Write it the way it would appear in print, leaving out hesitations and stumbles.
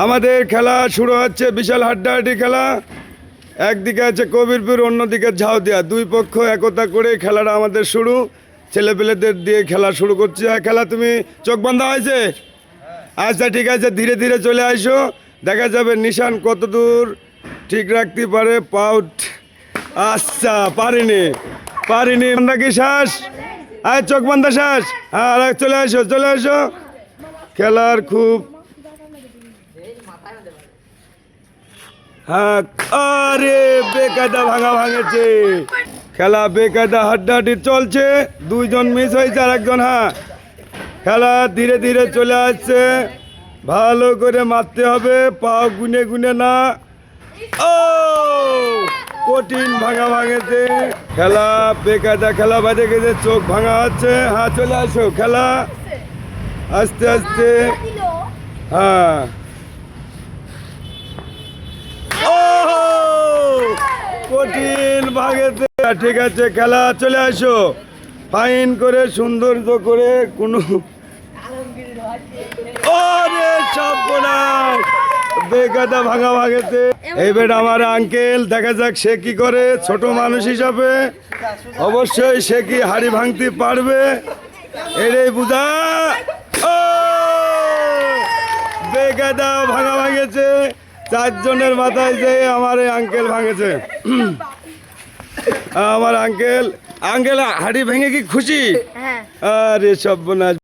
আমাদের খেলা শুরু হচ্ছে, বিশাল হাড্ডাহাড্ডি খেলা। একদিকে আছে কবিরপুর, অন্যদিকে ঝাউদিয়া। দুই পক্ষ একতা করে খেলাটা আমাদের শুরু। ছেলেপেলেদের দিয়ে খেলা শুরু করছি। খেলা তুমি চোখ বান্ধা হয়েছে? আচ্ছা ঠিক আছে, ধীরে ধীরে চলে আসো, দেখা যাবে নিশান কত দূর ঠিক রাখতে পারে। পাউট আচ্ছা, পারিনি নাকি শ্বাস? আয় চোখ বান্ধা শ্বাস। হ্যাঁ, চলে আসো চলে আসো। খেলার খুব হ্যাঁ, আরে বেকায়দা ভাঙেছে খেলা, বেকায়দা হাড্ডাহাড্ডি চলছে। দুইজন মিস হয়েছে আর একজন। হ্যাঁ, খেলা ধীরে ধীরে চলে আসছে, ভালো করে মারতে হবে, পা গুনে গুনে না। ও কঠিন ভাঙেছে খেলা, বেকায়দা খেলা বাজে গেছে, চোখ ভাঙা হচ্ছে। হ্যাঁ চলে আসো, খেলা আস্তে আস্তে। হ্যাঁ, কঠিন ভাগেতে। ঠিক আছে, খেলা চলে আসো, ফাইন করে সৌন্দর্য করে কোনো বেকায়দা ভাঙেতে। এইবার আমার আঙ্কেল, দেখা যাক সে কি করে। ছোট মানুষ হিসাবে অবশ্যই সে কি হাড়ি ভাঙতে পারবে, এটাই বুঝা। বেকায়দা ভাঙেছে, চারজনের মাথায় যে আমার এই আঙ্কেল ভাঙেছে। আমার আঙ্কেল হাড়ি ভেঙে কি খুশি? আরে সর্বনাশ।